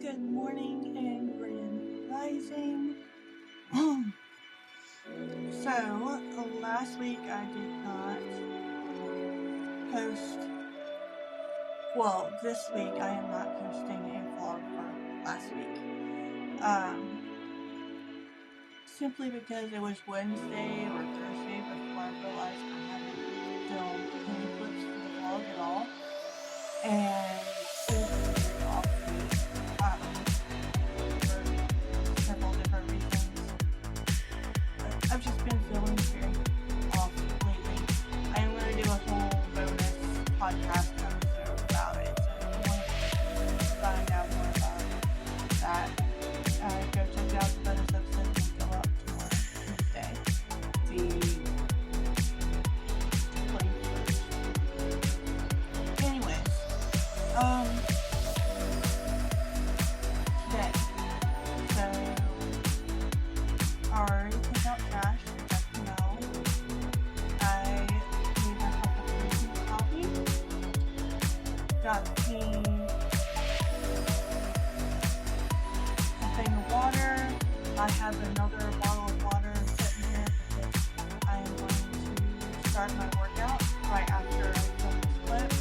Good morning and grand rising. So, last week I did not post, this week I am not posting a vlog for last week. Simply because it was Wednesday or Thursday before I realized I hadn't filmed any clips for the vlog at all. And it was a very off week, for several different reasons. I've just been feeling very off lately. I am going to do a whole bonus podcast episode about it, so if you want to find out more about that, go check out the bonus episode and go up tomorrow, Tuesday, the 21st. Anyways, today, so I already took out trash, as you know. I made myself a decent coffee, got me a thing of water. I have another bottle of water sitting here because I am going to start my workout right after I film this clip.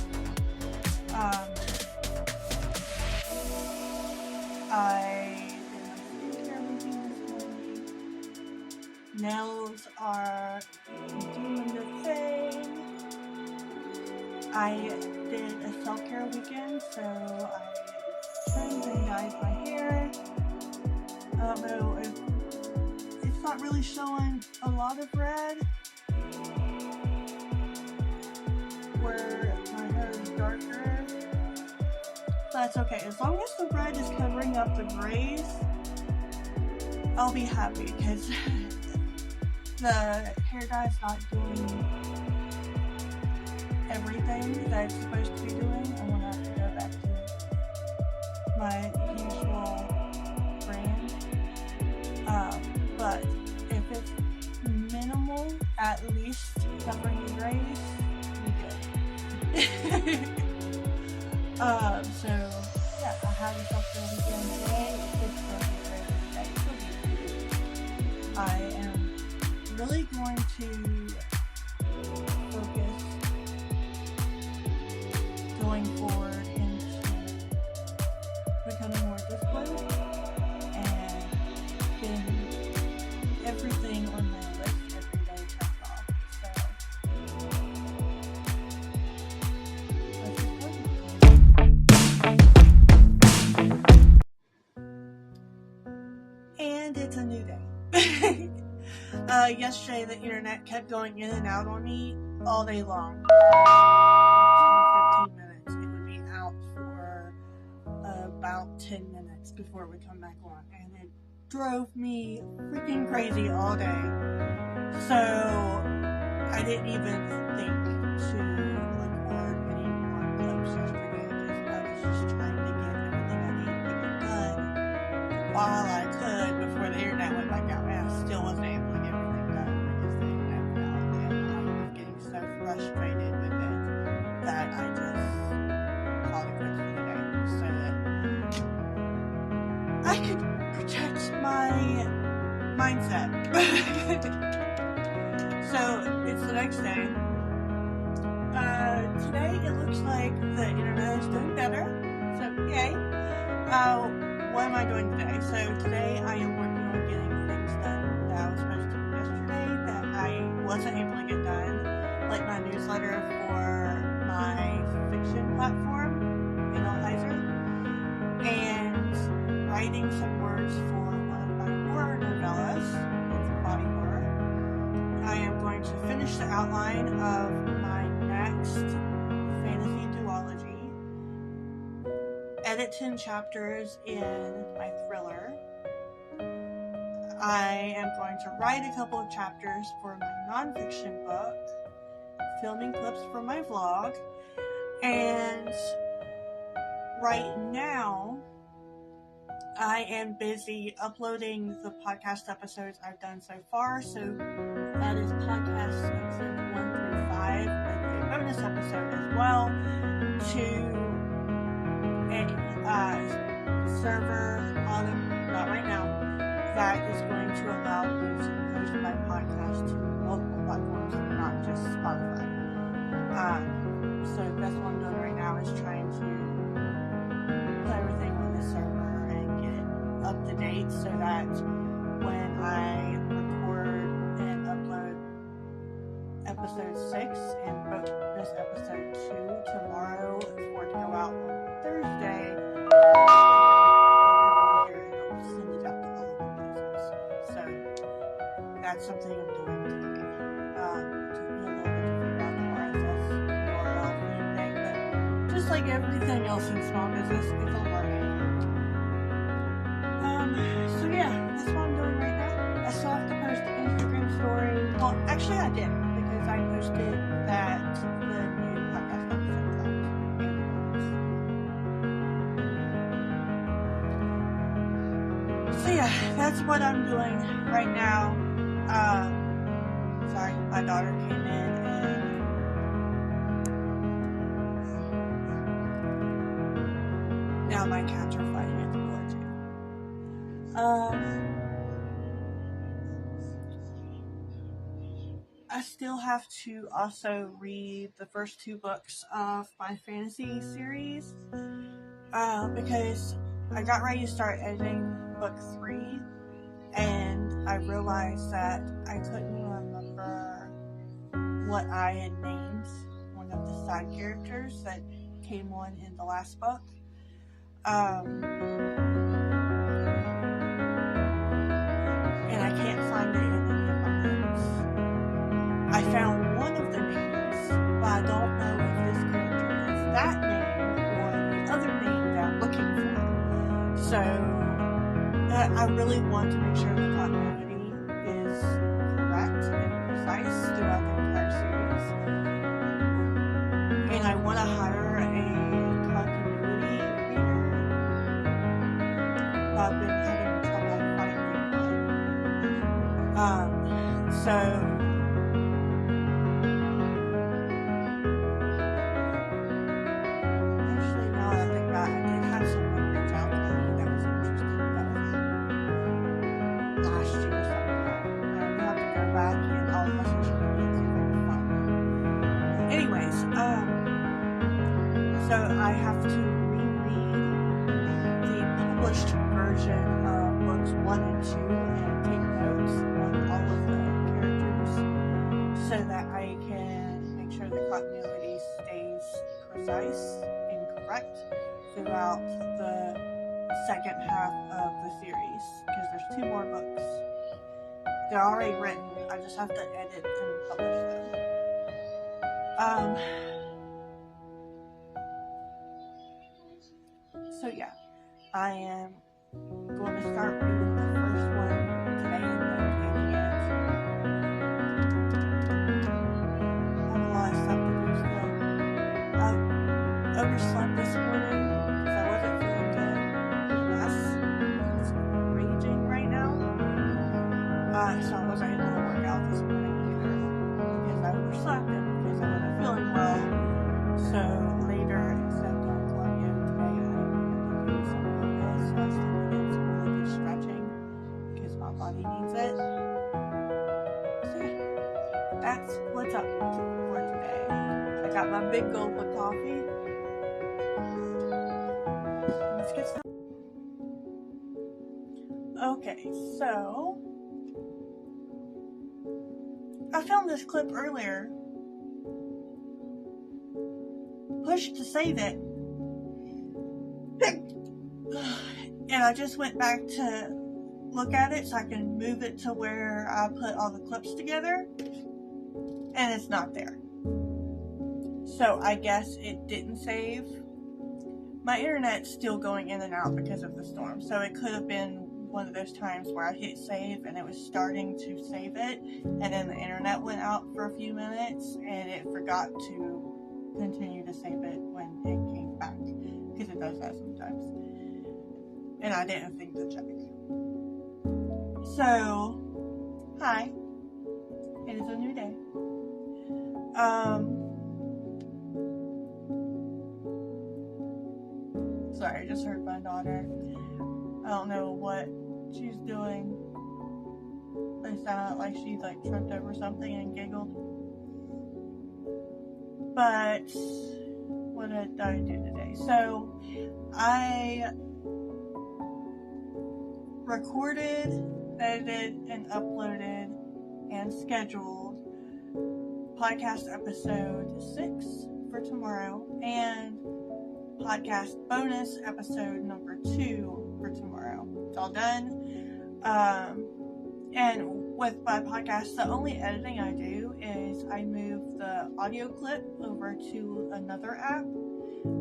I did my skincare routine this morning. Nails are doing their thing. I did a self-care weekend, so I trimmed and dyed my hair. Although it's not really showing a lot of red, where my hair is darker. That's okay. As long as the red is covering up the grays, I'll be happy, because the hair dye's not doing everything that it's supposed to be doing. I'm gonna have to go back to my usual brand. But if it's minimal, at least covering the grays, we good. So yeah, I have a self-care weekend today. It's going to be a great day. I am really going to focus going forward into becoming more disciplined and getting everything on my list every day checked off. So let's get started. And it's a new day. Yesterday the internet kept going in and out on me all day long. 10-15 minutes. It would be out for about 10 minutes before it would come back on, and it drove me freaking crazy all day. So I didn't even think to record any more clips yesterday because I was just trying to get everything I needed to get done while I could before the internet went back out, and I still wasn't able to get everything done because the internet went out, and I was getting so frustrated with it that I just called it quits for the day so that I could protect my mindset. So it's the next day. Today it looks like the internet is doing better, so yay. What am I doing today? So today I am working on getting things done that I was supposed to do yesterday that I wasn't able to get done, like my newsletter for my fiction platform, and writing some words for one of my horror novellas. It's a body horror. I am going to finish the outline of my next fantasy duology, edit 10 chapters in my thriller. I am going to write a couple of chapters for my nonfiction book, filming clips for my vlog, and right now I am busy uploading the podcast episodes I've done so far. So that is podcast season 1 through 5 with a bonus episode as well to server on not right now, that is going to allow me to post my podcast to multiple platforms, not just Spotify. So that's what I'm doing right now, is trying to put everything on the server and get it up to date so that when I record and upload episode 6 and bonus episode 2 tomorrow for it to go out on Thursday, I'll send it out to all of the places. So that's something I'm doing today. To be a little bit different about the RSS URL thing, but just like everything else in small business, it's a learning. So yeah, that's what I'm doing right now. I still have to post the Instagram story. Well, actually I did, because I posted that the new podcast episode dropped. So yeah, that's what I'm doing right now. Sorry, my daughter came in and now my cats are fighting at the door too. I still have to also read the first 2 books of my fantasy series, because I got ready to start editing book 3, and I realized that I couldn't remember what I had named one of the side characters that came on in the last book. And I can't find it in any of my notes. I found one of the names, but I don't know if this character is that name or the other name that I'm looking for. So I really want to make sure the continuity is correct and precise throughout the entire series. And I want to hire a continuity reader. I've been having trouble finding one. So So I have to reread the published version of books 1 and 2 and take notes on all of the characters so that I can make sure the continuity stays precise and correct throughout the second half of the series, because there's 2 more books. They're already written, I just have to edit and publish them. So yeah, I am going to start reading the first one today and notating it. I have a lot of stuff to do still. I overslept this morning because I wasn't feeling good. It's raging right now. So I wasn't able to work out this morning either because I overslept and because I wasn't feeling well. So later, instead of doing cardio today, some yoga, so I started doing some really good stretching because my body needs it. So yeah, that's what's up for today. I got my big gulp of coffee. Let's get started. Okay, so I found this clip earlier. Push to save it. And I just went back to look at it so I can move it to where I put all the clips together, and it's not there. So I guess it didn't save. My internet's still going in and out because of the storm, so it could have been one of those times where I hit save and it was starting to save it, and then the internet went out for a few minutes and it forgot to continue to save it when it came back, because it does that sometimes. And I didn't think to check. So, hi. It is a new day. Sorry, I just heard my daughter. I don't know what she's doing. It sounded like she like tripped over something and giggled. But what did I do today? So I recorded, edited, and uploaded and scheduled podcast episode 6 for tomorrow and podcast bonus episode number 2 for tomorrow. It's all done. And with my podcast, the only editing I do is I move the audio clip over to another app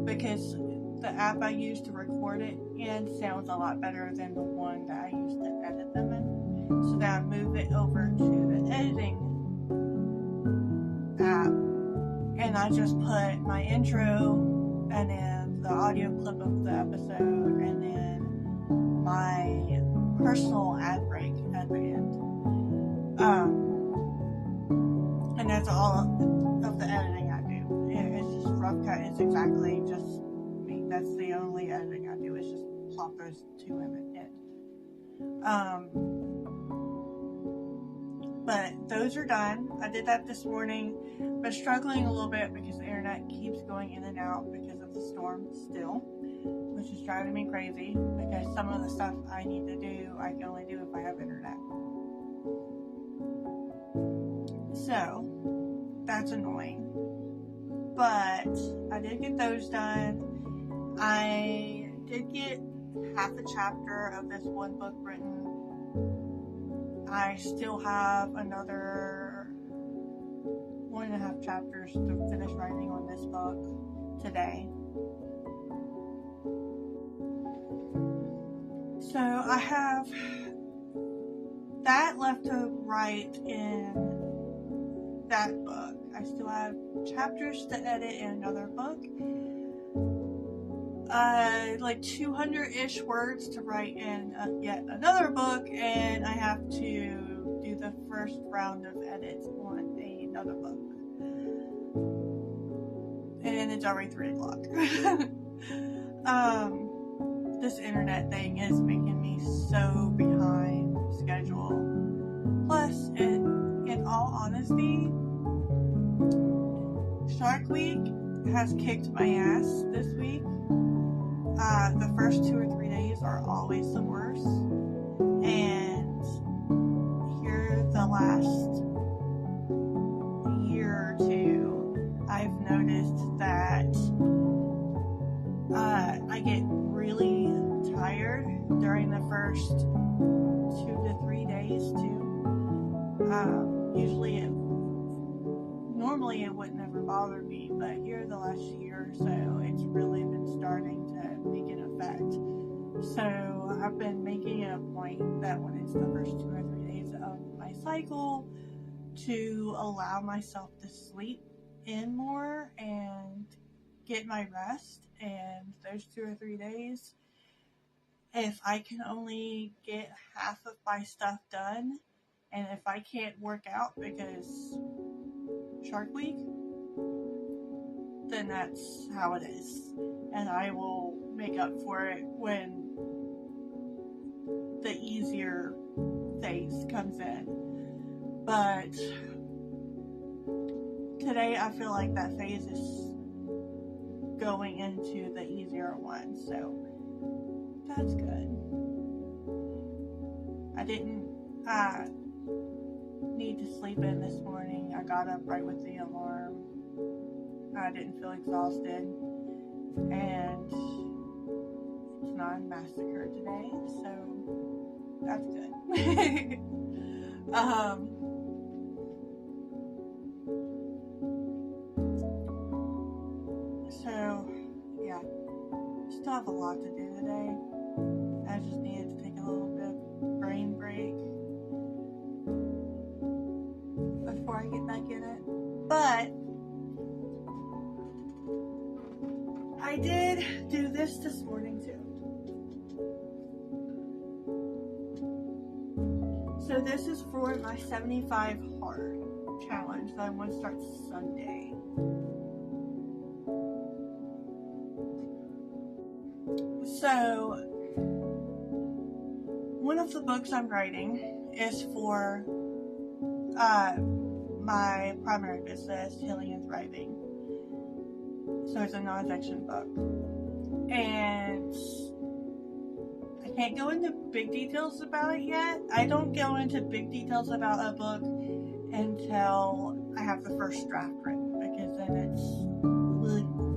because the app I use to record it in sounds a lot better than the one that I use to edit them in. So then I move it over to the editing app and I just put my intro and then the audio clip of the episode and then my personal ad break at the end. And that's all of the editing I do. It's just rough cut. It's exactly just me. That's the only editing I do. Is just plop those 2 in the end. But those are done. I did that this morning, but struggling a little bit because the internet keeps going in and out because of the storm still, which is driving me crazy because some of the stuff I need to do, I can only do if I have internet. So, that's annoying. But I did get those done. I did get half a chapter of this one book written. I still have another 1.5 chapters to finish writing on this book today. So I have that left to write in that book. I still have chapters to edit in another book. Like 200-ish words to write in yet another book, and I have to do the first round of edits on another book. And it's already 3 o'clock. This internet thing is making me so behind schedule. Plus, in all honesty, Shark Week has kicked my ass this week. The first 2 or 3 days are always the worst. And here the last year or 2, I've noticed that I get really tired during the first 2 to 3 days too. Normally it would never bother me, but here the last year or so, it's really been starting to make an effect. So I've been making it a point that when it's the first 2 or 3 days of my cycle, to allow myself to sleep in more and get my rest. And those 2 or 3 days, if I can only get half of my stuff done, and if I can't work out because Shark Week, then that's how it is. And I will make up for it when the easier phase comes in. But today I feel like that phase is going into the easier one, so that's good. I didn't need to sleep in this morning. I got up right with the alarm. I didn't feel exhausted, and it's not a massacre today, so that's good. So yeah, still have a lot to do today. I just needed to take a little bit of brain break before I get back in it. But I did do this morning too. So this is for my 75 hard challenge that I want to start Sunday. So, one of the books I'm writing is for my primary business, Healing and Thriving. So it's a nonfiction book. And I can't go into big details about it yet. I don't go into big details about a book until I have the first draft written, because then it's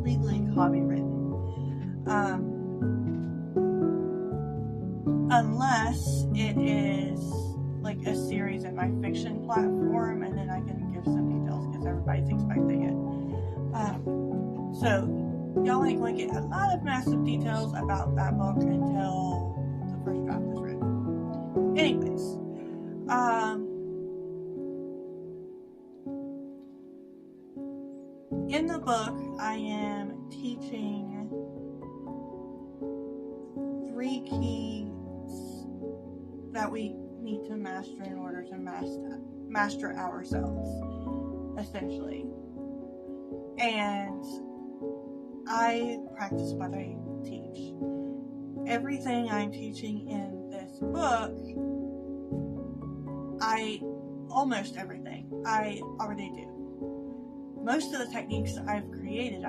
legally copywritten. Unless it is like a series in my fiction platform, and then I can give some details because everybody's expecting it. So y'all ain't going to get a lot of massive details about that book until the first draft is written. Anyways, in the book, I am teaching 3 keys that we need to master in order to master ourselves, essentially. And I practice what I teach. Everything I'm teaching in this book, almost everything, I already do. Most of the techniques I've created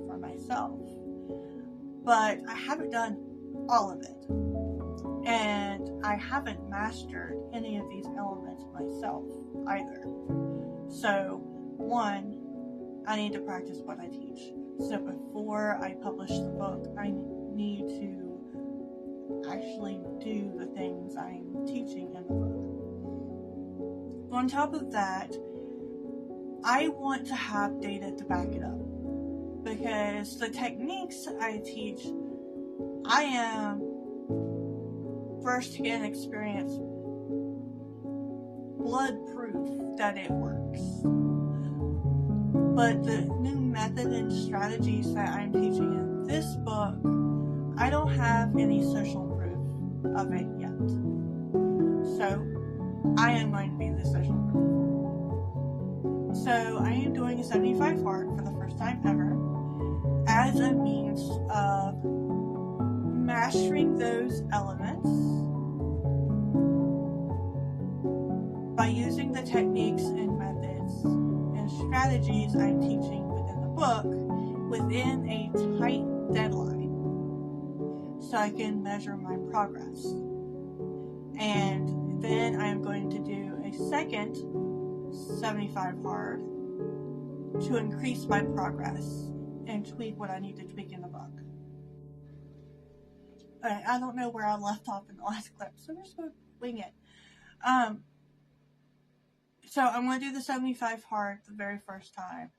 for myself. But I haven't done all of it. And I haven't mastered any of these elements myself either. So, one, I need to practice what I teach. So before I publish the book, I need to actually do the things I'm teaching in the book. On top of that, I want to have data to back it up. Because the techniques I teach, I am first-hand experience blood proof that it works. But the new method and strategies that I'm teaching in this book, I don't have any social proof of it yet. So, I am going to be the social proof. So, I am doing a 75 hard for the first time ever as a means of mastering those elements by using the techniques and methods and strategies I'm teaching within the book within a tight deadline, so I can measure my progress. And then I'm going to do a second 75 hard to increase my progress and tweak what I need to tweak in the book. Alright, I don't know where I left off in the last clip, so we're just going to wing it. So I'm going to do the 75 hard the very first time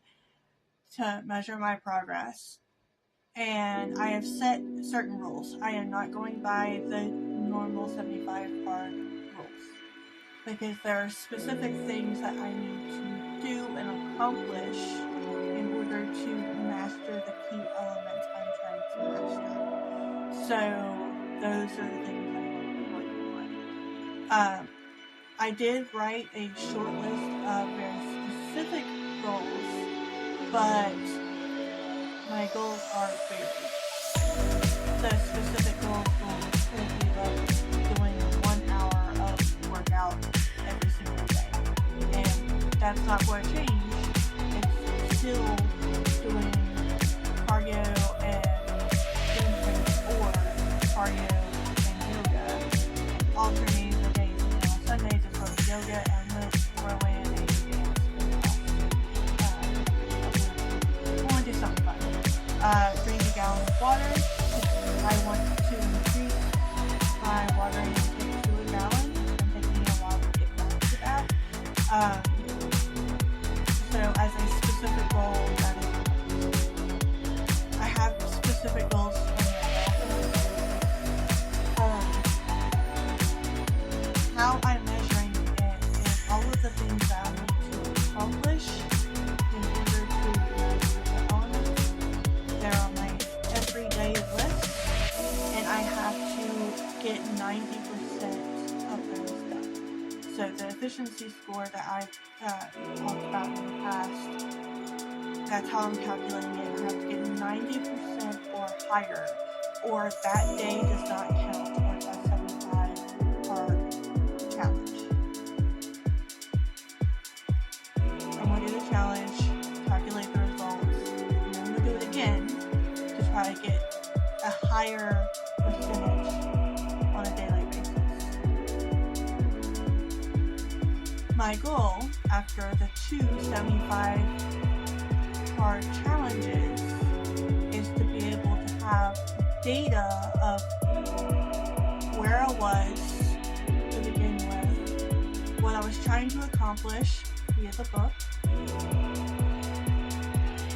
to measure my progress. And I have set certain rules. I am not going by the normal 75 hard rules, because there are specific things that I need to do and accomplish in order to master the key elements I'm trying to master. So those are the things I'm going to be working on. I did write a short list of very specific goals, but my goals are varied. The specific goals could be like doing 1 hour of workout every single day, and that's not going to change. It's still doing cardio and strength or cardio and yoga, alternating the days. On Sundays it's from yoga and let's throw in a dance. I want to do something fun. Drink a gallon of water. I want to increase my water intake to a gallon. I'm taking a while to get back to that. So as a specific goal, that is, I have specific goals for myself. How I'm measuring it is all of the things that I need to accomplish in order to measure the elements. They're on my everyday list, and I have to get 90% of those done. So the efficiency score that I've talked about in the past, that's how I'm calculating it. I have to get 90% or higher or that day does not count towards that 75-part challenge. I'm going to do the challenge, calculate the results, and then I'm going to do it again to try to get a higher percentage on a daily basis. My goal after the 2 75-part challenges is to be able to have data of where I was to begin with, what I was trying to accomplish via the book,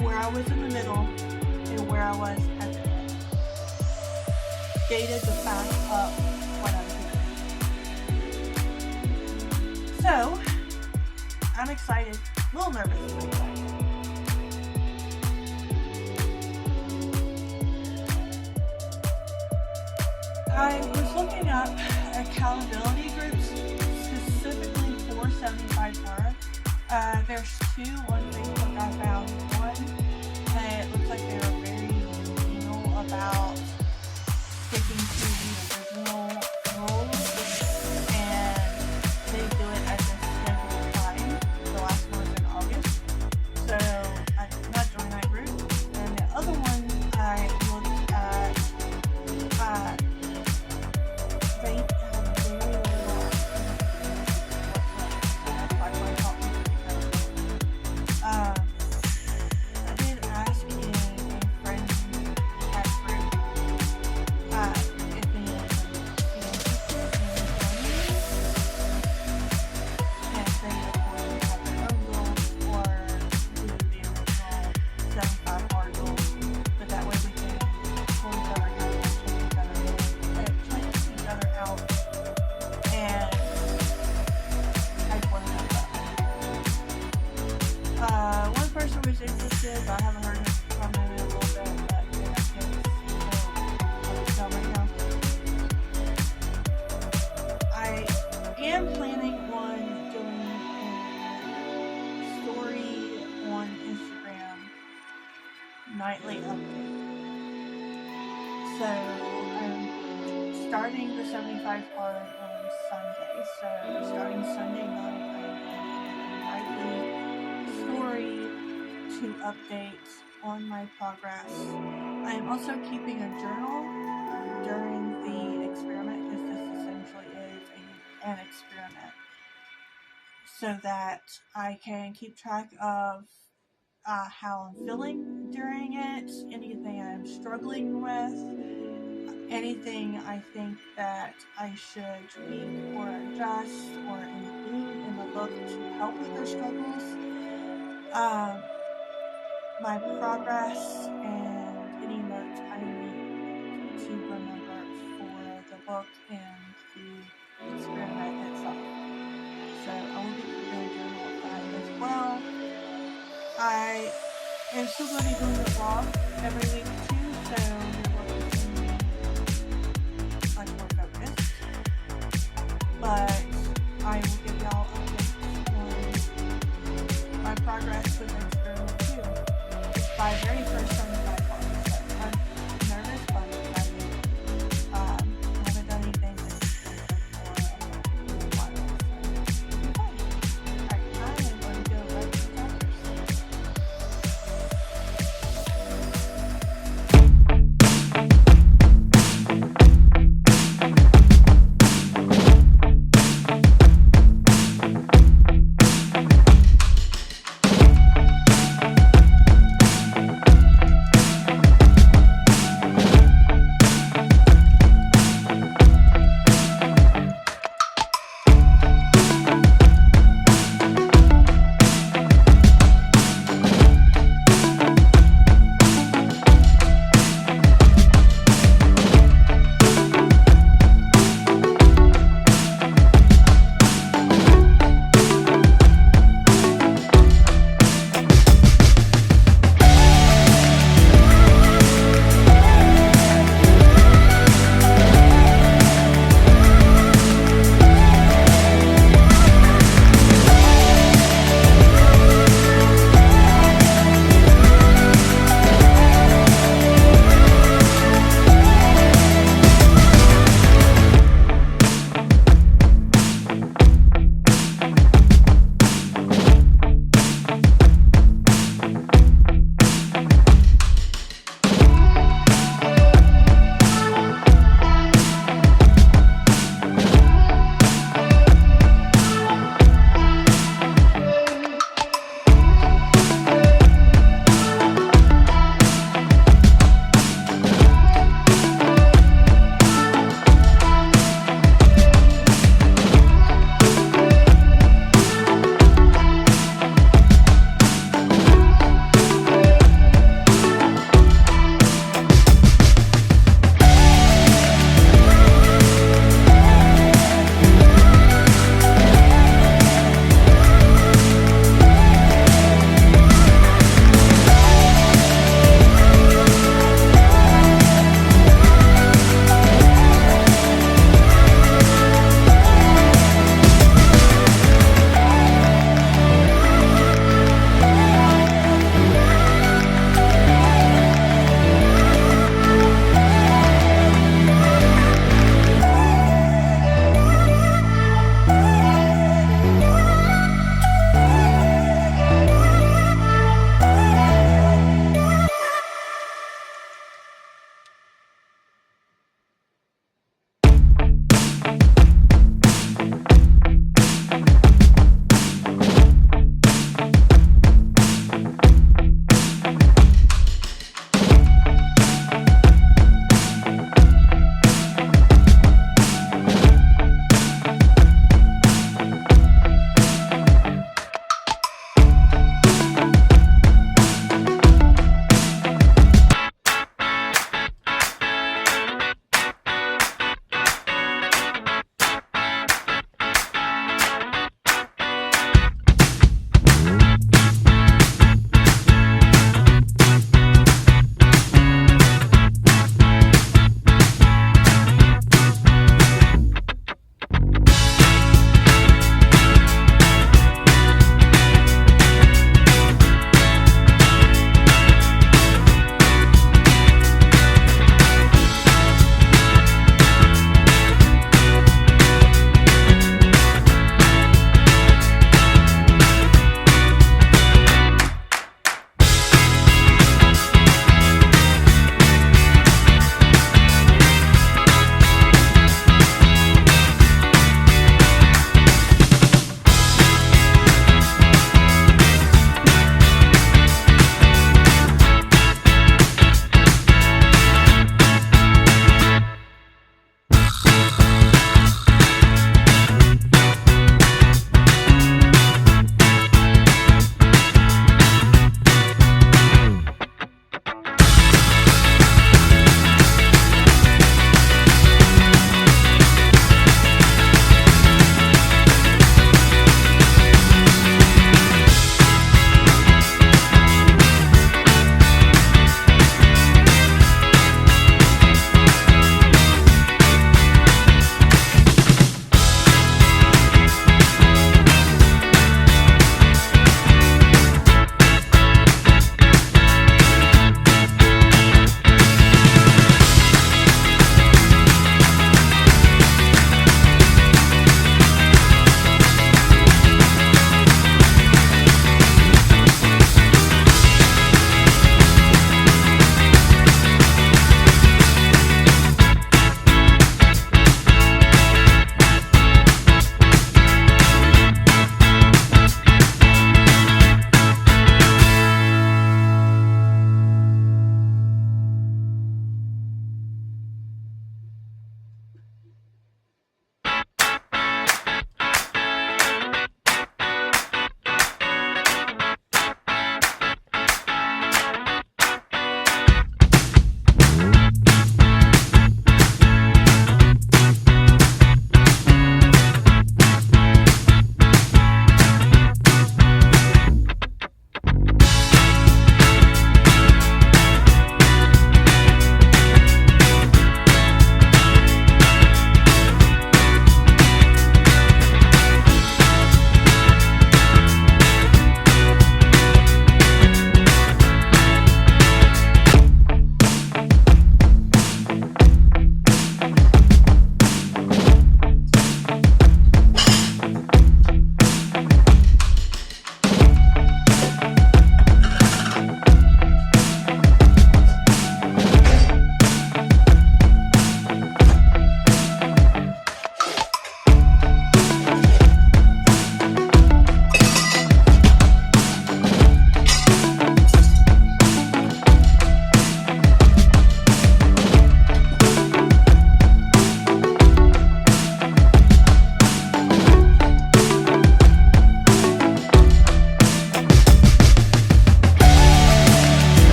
where I was in the middle, and where I was at the end. Data to back up what I'm doing. So, I'm excited, a little nervous, but excited. I was looking up accountability groups specifically for 75 Part. There's 2 on Facebook. I found one, and it looks like they were very anal about sticking to the original rules, and they do it at this scheduled time. The last one was in August, so I did not join that group. And the other one I looked at, they have very little. I did ask in a friend chat group if anyone would be interested in joining, and they would want to have their own goals or do the original 75-part goals, but that way we can pull each other out, check each other out, and hype one another up. One person was interested, but I haven't heard from him in a little bit, but they have kids, so I'll tell right now. I am planning on doing a story on Instagram nightly update. So I'm starting the 75 part on Sunday. So starting Sunday night, I'm doing a nightly story to update on my progress. I am also keeping a journal during the experiment, because this essentially is an experiment, so that I can keep track of how I'm feeling during it, anything I'm struggling with, anything I think that I should tweak or adjust or include in the book to help with their struggles, my progress, and any notes I need to remember for the book and the experiment itself. So I will be keeping a journal of that as well. I am still going to be doing the vlog every week too, so you're going to see me much more focused. But I will give y'all updates on my progress with the experiment too. It's my very first 75 parts, so I'm nervous, but I'm excited. I haven't done anything like this before in a while, so it'll be fun. Alright, I am going to go right to the chapters.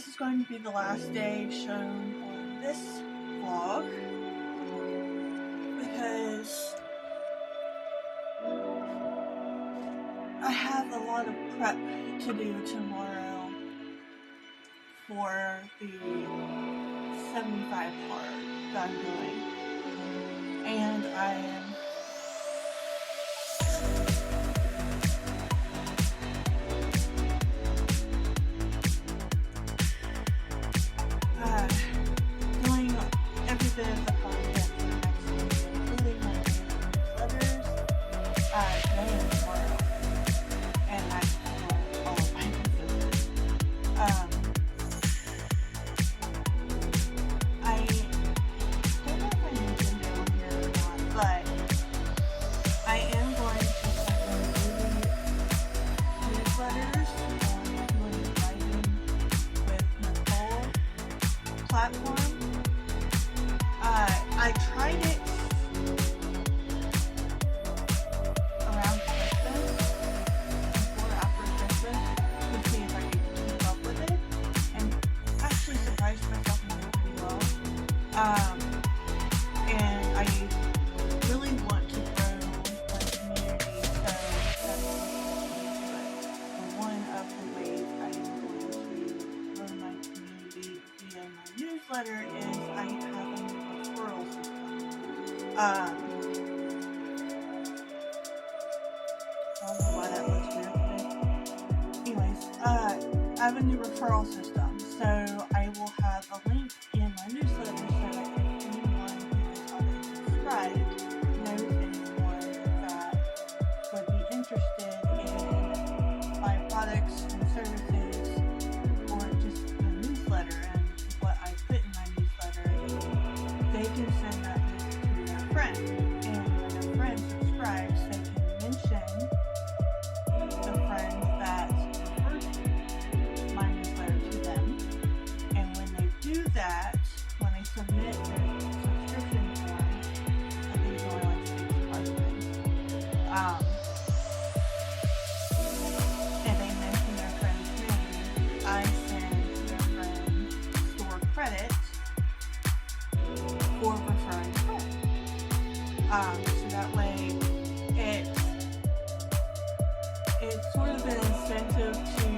this is going to be the last day shown on this vlog because I have a lot of prep to do tomorrow for the 75 part that I'm doing, and I am doing every bit of the content for the next week, including my newsletters, today and tomorrow, and that's for all of my businesses. I don't know if I mentioned it on here or not, but I am going to send them daily newsletters on doing writing with Nicole platform. I tried it around Christmas, before after Christmas, to see if I could keep up with it, and actually surprised myself and did pretty well. And I really want to grow my community, so that's what one of the ways I am going to grow my community via my newsletter is I have a new referral system. I don't know why that looks weird to me. Anyways, I have a new referral system, so I will have a link in my newsletter so that if anyone who is already subscribed knows anyone that would be interested in my products and services, or just my newsletter and what I put in my newsletter, they can send that link to their friend, and when their friend subscribes, they can mention the friend that referred my newsletter to them, and when they do that, when they submit their subscription form, I think it's only like 6 questions, and they mention their friend's name, I send their friend store credit for referring a friend. So that way it's sort of an incentive to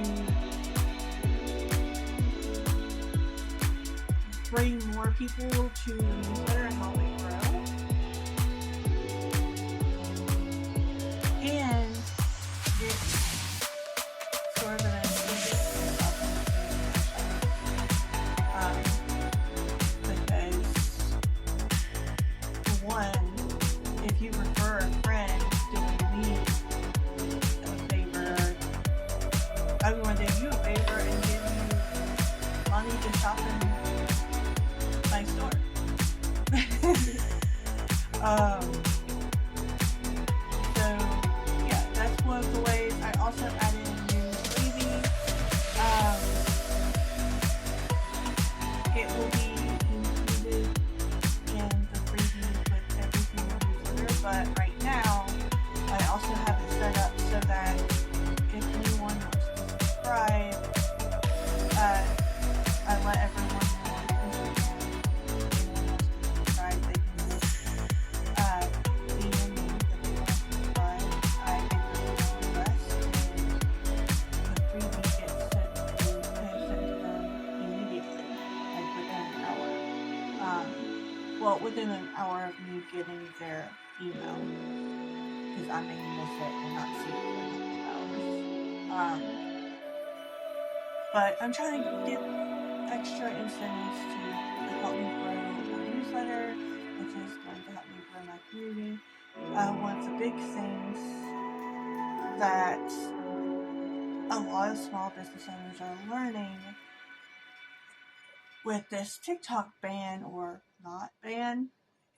bring more people to the newsletter and help it grow. And it's sort of an incentive to because for one, if you refer a friend doing me a favor, I'm going to do you a favor and give you money to shop in my store. So yeah, that's one of the ways. I also added a new freebie. It will be included in the freebie with every single newsletter, but right now I also have it set up so that if anyone wants to subscribe, I let everyone know on Instagram. If anyone wants to subscribe, they can just DM me if they want to subscribe. I give them the rest, and the freebie gets sent to them immediately, like within an hour. Well, within an hour of me getting their email, because I may miss it and not see it for a couple hours. But I'm trying to get extra incentives to help me grow my newsletter, which is going to help me grow my community. One of the big things that a lot of small business owners are learning with this TikTok ban or not ban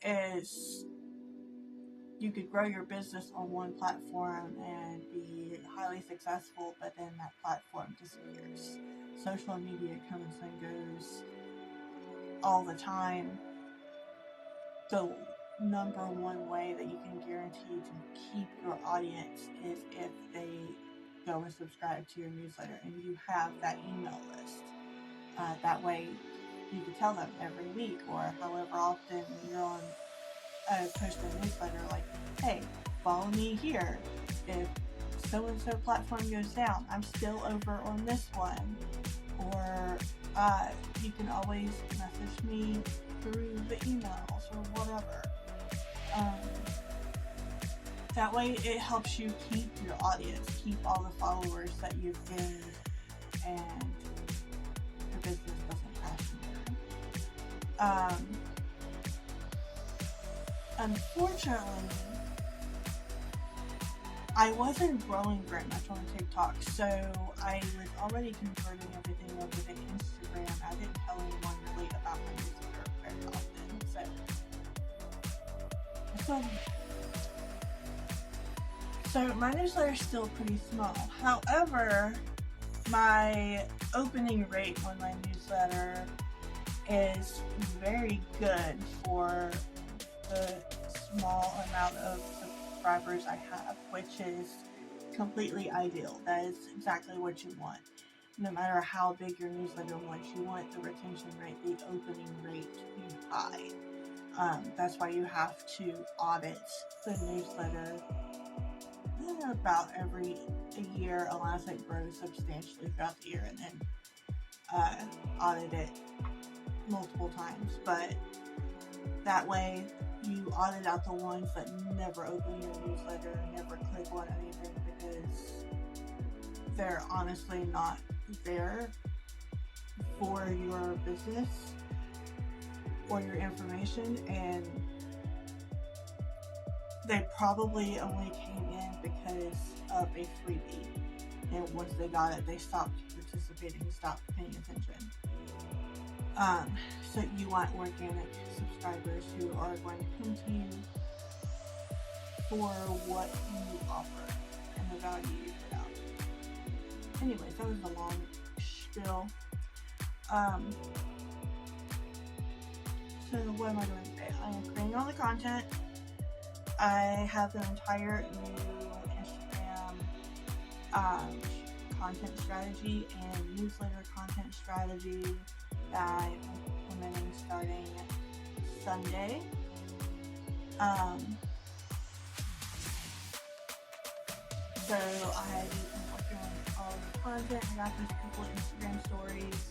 is you could grow your business on one platform and be highly successful, but then that platform disappears. Social media comes and goes all the time. The number one way that you can guarantee to keep your audience is if they go and subscribe to your newsletter and you have that email list. That way you can tell them every week or however often you're on post a newsletter, like, hey, follow me here. If so-and-so platform goes down, I'm still over on this one. Or you can always message me through the emails or whatever. That way it helps you keep your audience, keep all the followers that you've gained, and your business doesn't crash and burn. Unfortunately, I wasn't growing very much on TikTok, so I was already converting everything over to Instagram. I didn't tell anyone really about my newsletter very often, so my newsletter is still pretty small. However, my opening rate on my newsletter is very good for the small amount of subscribers I have, which is completely ideal. That is exactly what you want. No matter how big your newsletter wants, you want the retention rate, the opening rate to be high. That's why you have to audit the newsletter about every year, unless it grows substantially throughout the year, and then audit it multiple times. But that way you audit out the ones that never open your newsletter, never click on anything, because they're honestly not there for your business or your information, and they probably only came in because of a freebie, and once they got it, they stopped participating, stopped paying attention. So you want organic subscribers who are going to come to you for what you offer and the value you put out. Anyways, that was a long spiel. So what am I doing today? I am creating all the content. I have an entire new Instagram content strategy and newsletter content strategy that I'm implementing starting Sunday. So I've been working on all the content. I got these couple of Instagram stories.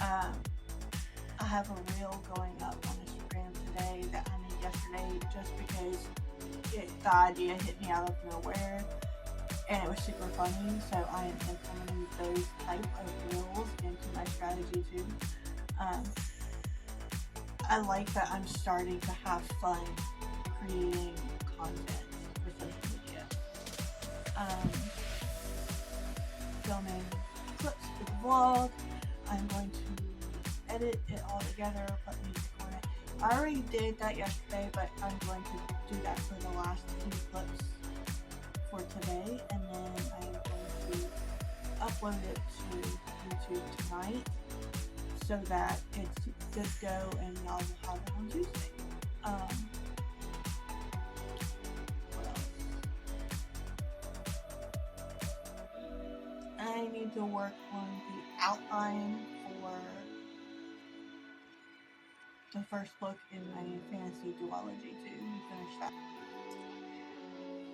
I have a reel going up on Instagram today that I made yesterday just because the idea hit me out of nowhere and it was super funny, so I am implementing those type of reels into my strategy too. I like that I'm starting to have fun creating content for social media. Filming clips for the vlog. I'm going to edit it all together, put music on it. I already did that yesterday, but I'm going to do that for the last few clips for today, and then I'm going to upload it to YouTube tonight so that it's good to go and y'all will have it on Tuesday. What else? I need to work on the outline for the first book in my fantasy duology to finish that.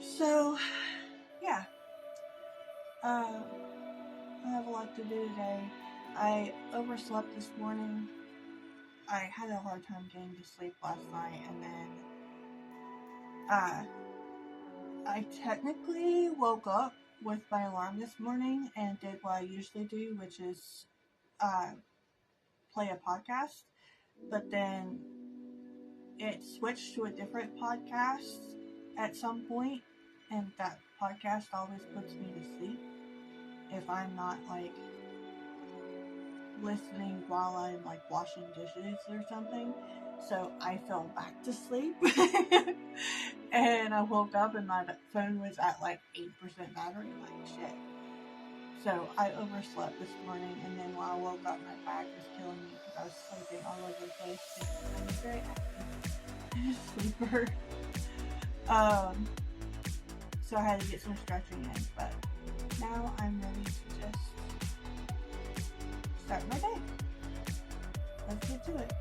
So, yeah. I have a lot to do today. I overslept this morning. I had a hard time getting to sleep last night, and then I technically woke up with my alarm this morning and did what I usually do, which is play a podcast, but then it switched to a different podcast at some point, and that podcast always puts me to sleep if I'm not like listening while I'm like washing dishes or something. So I fell back to sleep and I woke up and my phone was at like 8% battery. Like shit. So I overslept this morning, and then when I woke up, my back was killing me because I was sleeping all over the place. I'm a very active sleeper. So I had to get some stretching in, but now I'm ready to just start my day. let's get to it.